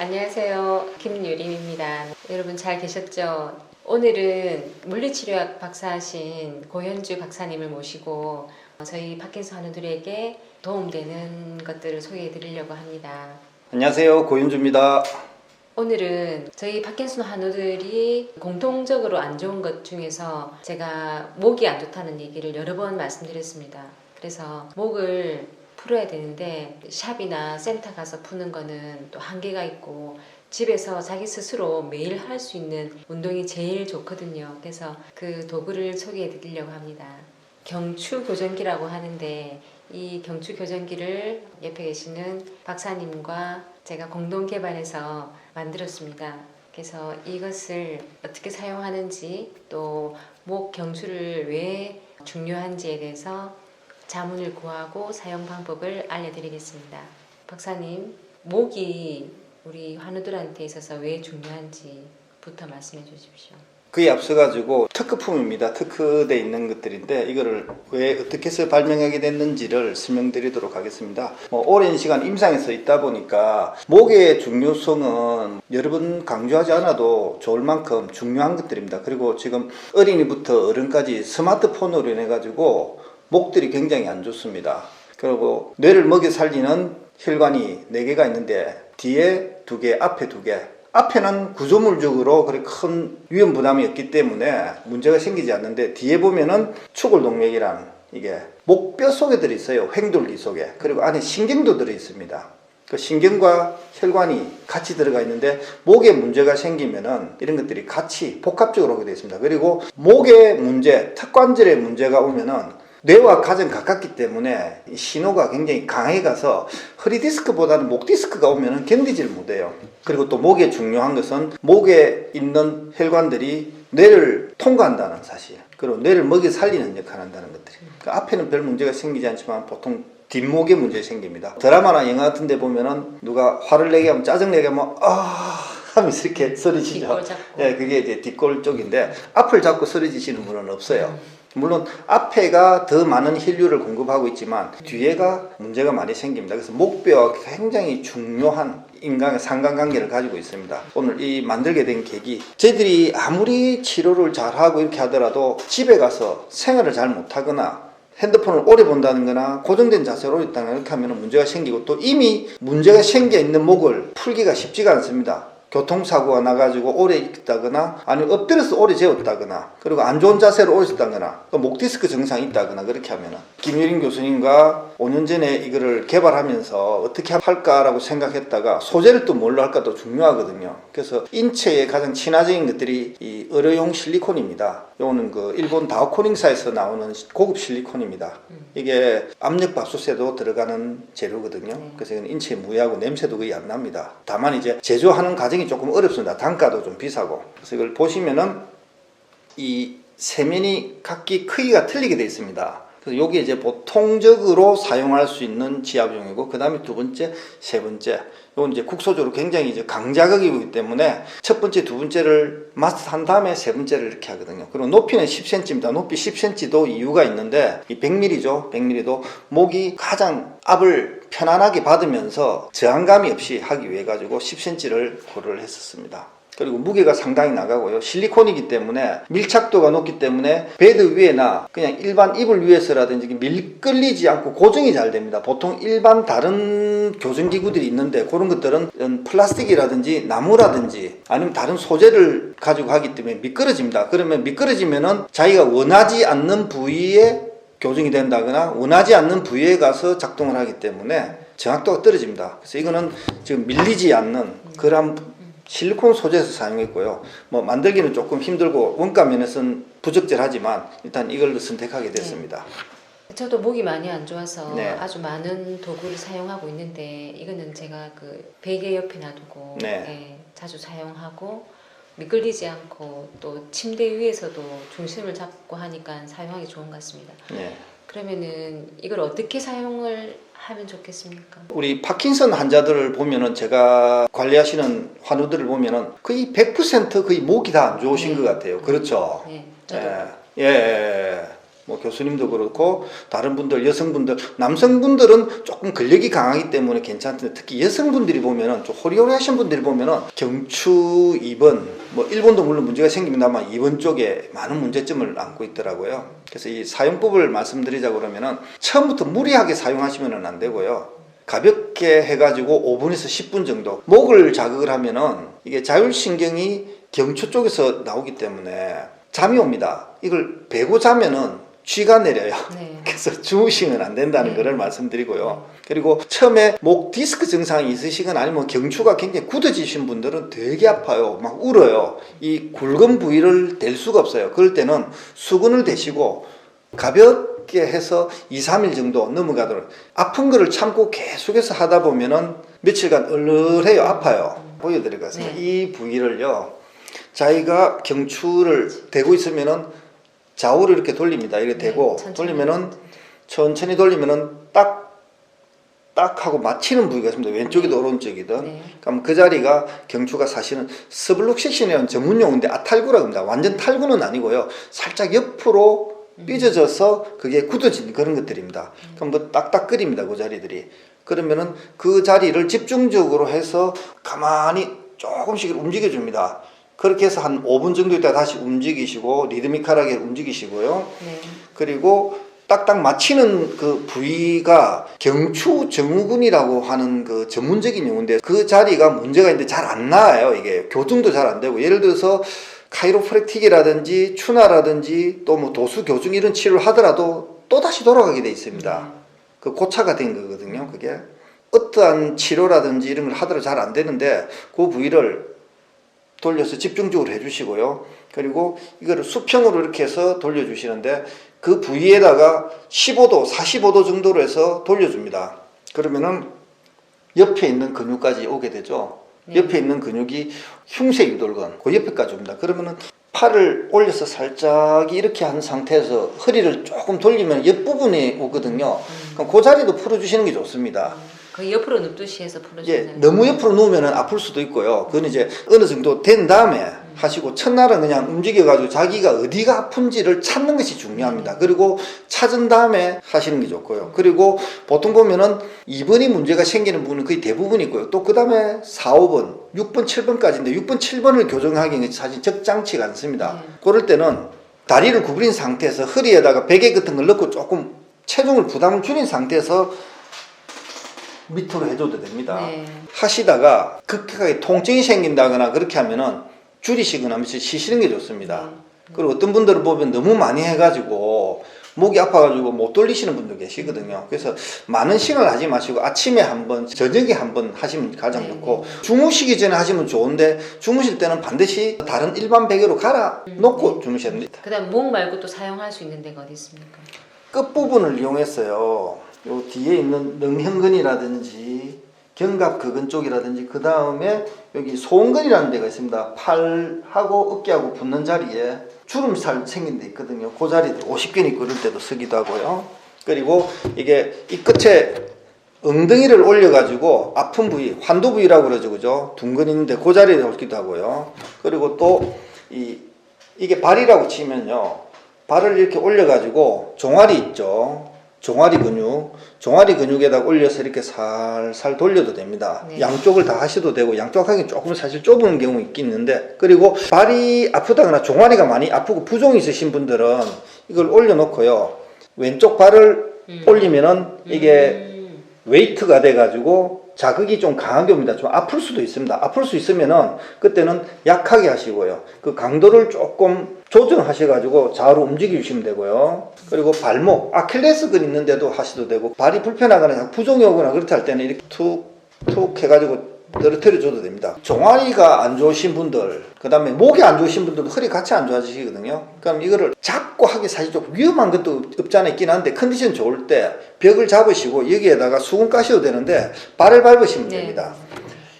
안녕하세요. 김유림입니다. 여러분 잘 계셨죠? 오늘은 물리치료학 박사하신 고현주 박사님을 모시고 저희 파킨슨 환우들에게 도움되는 것들을 소개해 드리려고 합니다. 안녕하세요. 고윤주입니다. 오늘은 저희 파킨슨 환우들이 공통적으로 안 좋은 것 중에서 제가 목이 안 좋다는 얘기를 여러 번 말씀드렸습니다. 그래서 목을 풀어야 되는데 샵이나 센터 가서 푸는 거는 또 한계가 있고 집에서 자기 스스로 매일 할 수 있는 운동이 제일 좋거든요. 그래서 그 도구를 소개해 드리려고 합니다. 경추 교정기라고 하는데 이 경추 교정기를 옆에 계시는 박사님과 제가 공동 개발해서 만들었습니다. 그래서 이것을 어떻게 사용하는지 또 목 경추를 왜 중요한지에 대해서 자문을 구하고 사용 방법을 알려드리겠습니다. 박사님, 목이 우리 환우들한테 있어서 왜 중요한지부터 말씀해 주십시오. 그에 앞서가지고 특허품입니다. 특허되어 있는 것들인데 이거를 왜 어떻게 해서 발명하게 됐는지를 설명드리도록 하겠습니다. 오랜 시간 임상에서 있다 보니까 목의 중요성은 여러 번 강조하지 않아도 좋을 만큼 중요한 것들입니다. 그리고 지금 어린이부터 어른까지 스마트폰으로 인해 가지고 목들이 굉장히 안 좋습니다. 그리고 뇌를 먹여 살리는 혈관이 4개가 있는데 뒤에 2개, 앞에 2개. 앞에는 구조물적으로 그렇게 큰 위험 부담이 없기 때문에 문제가 생기지 않는데 뒤에 보면은 추골동맥이란 이게 목뼈 속에 들어있어요. 횡돌기 속에. 그리고 안에 신경도 들어있습니다. 그 신경과 혈관이 같이 들어가 있는데 목에 문제가 생기면은 이런 것들이 같이 복합적으로 오게 되어 있습니다. 그리고 목의 문제, 턱관절의 문제가 오면은 뇌와 가장 가깝기 때문에 신호가 굉장히 강해 가서 허리 디스크보다는 목 디스크가 오면 견디질 못해요. 그리고 또 목에 중요한 것은 목에 있는 혈관들이 뇌를 통과한다는 사실. 그리고 뇌를 먹여 살리는 역할을 한다는 것들이. 그러니까 앞에는 별 문제가 생기지 않지만 보통 뒷목에 문제 생깁니다. 드라마나 영화 같은 데 보면은 누가 화를 내게 하면 짜증 내게 하면 하면서 이렇게 소리치죠. 예, 그게 이제 뒷골 쪽인데 앞을 잡고 소리지시는 분은 없어요. 물론 앞에가 더 많은 혈류를 공급하고 있지만 뒤에가 문제가 많이 생깁니다. 그래서 목뼈가 굉장히 중요한 인간의 상관관계를 가지고 있습니다. 오늘 이 만들게 된 계기, 저희들이 아무리 치료를 잘하고 이렇게 하더라도 집에 가서 생활을 잘 못하거나 핸드폰을 오래 본다는 거나 고정된 자세로 오래 있다거나 이렇게 하면 문제가 생기고 또 이미 문제가 생겨 있는 목을 풀기가 쉽지가 않습니다. 교통사고가 나가지고 오래 있다거나 아니면 엎드려서 오래 재웠다거나 그리고 안 좋은 자세로 오래 있다거나 목 디스크 증상이 있다거나 그렇게 하면은 김유린 교수님과 5년 전에 이거를 개발하면서 어떻게 할까라고 생각했다가 소재를 또 뭘로 할까도 중요하거든요. 그래서 인체에 가장 친화적인 것들이 이 의료용 실리콘입니다. 요거는 그 일본 다오코닝사에서 나오는 고급 실리콘입니다. 이게 압력밥솥에도 들어가는 재료거든요. 그래서 이건 인체에 무해하고 냄새도 거의 안 납니다. 다만 이제 제조하는 과정이 조금 어렵습니다. 단가도 좀 비싸고. 그래서 이걸 보시면은 이 세면이 각기 크기가 틀리게 되어 있습니다. 그래서 요게 이제 보통적으로 사용할 수 있는 지압용이고, 그 다음에 2번째, 3번째. 요건 이제 국소적으로 굉장히 이제 강자극이기 때문에 첫 번째, 2번째를 마스터한 다음에 3번째를 이렇게 하거든요. 그리고 높이는 10cm입니다. 높이 10cm도 이유가 있는데, 이 100mm죠. 100mm도 목이 가장 압을 편안하게 받으면서 저항감이 없이 하기 위해 가지고 10cm를 고려를 했었습니다. 그리고 무게가 상당히 나가고요. 실리콘이기 때문에 밀착도가 높기 때문에 베드 위에나 그냥 일반 이불 위에서라든지 밀끌리지 않고 고정이 잘 됩니다. 보통 일반 다른 교정기구들이 있는데 그런 것들은 플라스틱이라든지 나무라든지 아니면 다른 소재를 가지고 하기 때문에 미끄러집니다. 그러면 미끄러지면은 자기가 원하지 않는 부위에 교정이 된다거나 원하지 않는 부위에 가서 작동을 하기 때문에 정확도가 떨어집니다. 그래서 이거는 지금 밀리지 않는 그런 실리콘 소재에서 사용했고요. 만들기는 조금 힘들고 원가 면에서는 부적절하지만 일단 이걸 선택하게 됐습니다. 저도 목이 많이 안 좋아서 네. 아주 많은 도구를 사용하고 있는데 이거는 제가 그 베개 옆에 놔두고 자주 사용하고 미끌리지 않고 또 침대 위에서도 중심을 잡고 하니까 사용하기 좋은 것 같습니다. 그러면은 이걸 어떻게 사용을 하면 좋겠습니까? 우리 파킨슨 환자들을 보면은 제가 관리하시는 환우들을 보면은 거의 100% 거의 목이 다 안 좋으신 것 같아요. 그렇죠? 네. 예. 뭐 교수님도 그렇고 다른 분들, 여성분들, 남성분들은 조금 근력이 강하기 때문에 괜찮던데 특히 여성분들이 보면은 좀 호리호리하신 분들이 보면은 경추 2번, 뭐 1번도 물론 문제가 생깁니다만 2번 쪽에 많은 문제점을 안고 있더라고요. 그래서 이 사용법을 말씀드리자 그러면은 처음부터 무리하게 사용하시면은 안 되고요. 가볍게 해가지고 5분에서 10분 정도 목을 자극을 하면은 이게 자율신경이 경추 쪽에서 나오기 때문에 잠이 옵니다. 이걸 베고 자면은 쥐가 내려요. 네. 그래서 주무시면 안 된다는 것을 말씀드리고요. 그리고 처음에 목 디스크 증상이 있으시거나 아니면 경추가 굉장히 굳어지신 분들은 되게 아파요. 막 울어요. 이 굵은 부위를 댈 수가 없어요. 그럴 때는 수건을 대시고 가볍게 해서 2, 3일 정도 넘어가도록 아픈 거를 참고 계속해서 하다 보면은 며칠간 얼얼해요. 아파요. 보여드리겠습니다. 네. 이 부위를요. 자기가 경추를 대고 있으면은 좌우로 이렇게 돌립니다. 이렇게 대고 돌리면은 천천히 돌리면은 딱 하고 맞히는 부위가 있습니다. 왼쪽이든 오른쪽이든. 네. 그럼 그 자리가 경추가 사실은 스블록섹션이라는 전문 용어인데 아탈구라고 합니다. 완전 탈구는 아니고요. 살짝 옆으로 삐져져서 그게 굳어진 그런 것들입니다. 그럼 뭐 딱딱거립니다. 그 자리들이. 그러면은 그 자리를 집중적으로 해서 가만히 조금씩 움직여줍니다. 그렇게 해서 한 5분 정도 있다가 다시 움직이시고 리드미컬하게 움직이시고요. 네. 그리고 딱딱 맞히는 그 부위가 경추 증후군이라고 하는 그 전문적인 용어인데 그 자리가 문제가 있는데 잘 안 나와요. 이게 교정도 잘 안 되고 예를 들어서 카이로프랙틱이라든지 추나라든지 또 뭐 도수 교정 이런 치료를 하더라도 또 다시 돌아가게 돼 있습니다. 그 고차가 된 거거든요. 그게 어떠한 치료라든지 이런 걸 하더라도 잘 안 되는데 그 부위를 돌려서 집중적으로 해주시고요. 그리고 이거를 수평으로 이렇게 해서 돌려주시는데 그 부위에다가 15도, 45도 정도로 해서 돌려줍니다. 그러면은 옆에 있는 근육까지 오게 되죠. 옆에 있는 근육이 흉쇄 유돌근, 그 옆에까지 옵니다. 그러면은 팔을 올려서 살짝 이렇게 한 상태에서 허리를 조금 돌리면 옆부분에 오거든요. 그럼 그 자리도 풀어주시는 게 좋습니다. 그 옆으로 눕듯이 해서 풀어주세요. 너무 옆으로 누우면 아플 수도 있고요. 그건 이제 어느 정도 된 다음에 하시고 첫날은 그냥 움직여가지고 자기가 어디가 아픈지를 찾는 것이 중요합니다. 그리고 찾은 다음에 하시는 게 좋고요. 그리고 보통 보면은 2번이 문제가 생기는 부분은 거의 대부분 있고요. 또 그 다음에 4, 5번, 6번, 7번까지인데 6번, 7번을 교정하기는 사실 적장치가 않습니다. 그럴 때는 다리를 구부린 상태에서 허리에다가 베개 같은 걸 넣고 조금 체중을 부담을 줄인 상태에서 밑으로 해줘도 됩니다. 네. 하시다가 급격하게 통증이 생긴다거나 그렇게 하면은 줄이시거나 하면서 쉬시는 게 좋습니다. 그리고 어떤 분들은 보면 너무 많이 해가지고 목이 아파가지고 못 돌리시는 분도 계시거든요. 그래서 많은 시간을 하지 마시고 아침에 한 번, 저녁에 한 번 하시면 가장 좋고 주무시기 전에 하시면 좋은데 주무실 때는 반드시 다른 일반 베개로 갈아 놓고 주무셔야 됩니다. 그다음 목 말고 또 사용할 수 있는 데가 어디 있습니까? 끝부분을 이용했어요. 요 뒤에 있는 능형근이라든지 견갑근근 쪽이라든지 그 다음에 여기 소음근이라는 데가 있습니다. 팔하고 어깨하고 붙는 자리에 주름살 생긴 데 있거든요. 그 자리들 50개는 있고 이럴 때도 쓰기도 하고요. 그리고 이게 이 끝에 엉덩이를 올려가지고 아픈 부위, 환도 부위라고 그러죠. 그죠? 둔근 있는데 그 자리에 올기도 하고요. 그리고 또 이게 발이라고 치면요. 발을 이렇게 올려가지고 종아리 있죠. 종아리 근육에다 올려서 이렇게 살살 돌려도 됩니다. 네. 양쪽을 다 하셔도 되고 양쪽 하기 조금 사실 좁은 경우 있긴 있는데 그리고 발이 아프다거나 종아리가 많이 아프고 부종이 있으신 분들은 이걸 올려놓고요. 왼쪽 발을 올리면은 이게 웨이트가 돼가지고 자극이 좀 강하게 옵니다. 좀 아플 수도 있습니다. 아플 수 있으면은 그때는 약하게 하시고요. 그 강도를 조금 조정하셔가지고 좌우로 움직여주시면 되고요. 그리고 발목, 아킬레스건 있는데도 하셔도 되고 발이 불편하거나 부종이 오거나 그렇다 할 때는 이렇게 툭 해가지고 떨어뜨려 줘도 됩니다. 종아리가 안 좋으신 분들, 그 다음에 목이 안 좋으신 분들도 허리 같이 안 좋아지시거든요. 그럼 이거를 잡고 하기 사실 좀 위험한 것도 없지 않아 있긴 한데 컨디션 좋을 때 벽을 잡으시고 여기에다가 수건 까셔도 되는데 발을 밟으시면 됩니다.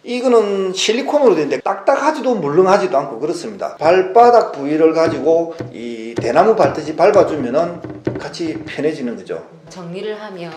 이거는 실리콘으로 되는데 딱딱하지도 물렁하지도 않고 그렇습니다. 발바닥 부위를 가지고 이 대나무 밟듯이 밟아주면은 같이 편해지는 거죠. 정리를 하면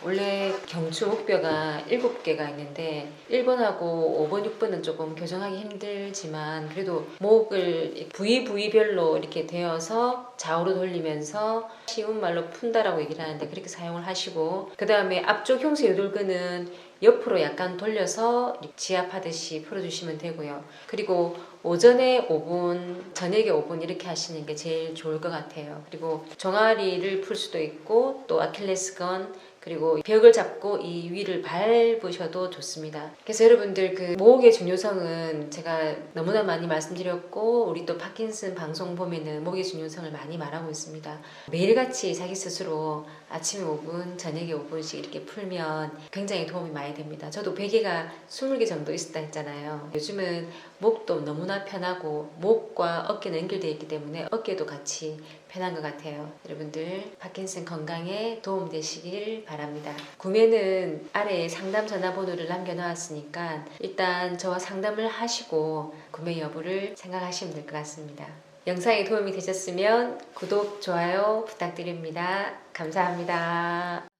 원래 경추 목뼈가 7개가 있는데 1번하고 5번, 6번은 조금 교정하기 힘들지만 그래도 목을 부위별로 이렇게 되어서 좌우로 돌리면서 쉬운 말로 푼다라고 얘기를 하는데 그렇게 사용을 하시고, 그 다음에 앞쪽 형수 요돌근은 옆으로 약간 돌려서 지압하듯이 풀어주시면 되고요. 그리고 오전에 5분, 저녁에 5분 이렇게 하시는 게 제일 좋을 것 같아요. 그리고 종아리를 풀 수도 있고 또 아킬레스건, 그리고 벽을 잡고 이 위를 밟으셔도 좋습니다. 그래서 여러분들 그 목의 중요성은 제가 너무나 많이 말씀드렸고, 우리 또 파킨슨 방송 보면은 목의 중요성을 많이 말하고 있습니다. 매일같이 자기 스스로 아침에 5분, 저녁에 5분씩 이렇게 풀면 굉장히 도움이 많이 됩니다. 저도 베개가 20개 정도 있었다 했잖아요. 요즘은 목도 너무나 편하고 목과 어깨는 연결되어 있기 때문에 어깨도 같이 편한 것 같아요. 여러분들 파킨슨 건강에 도움되시길 바랍니다. 구매는 아래에 상담 전화번호를 남겨놓았으니까 일단 저와 상담을 하시고 구매 여부를 생각하시면 될 것 같습니다. 영상이 도움이 되셨으면 구독, 좋아요 부탁드립니다. 감사합니다.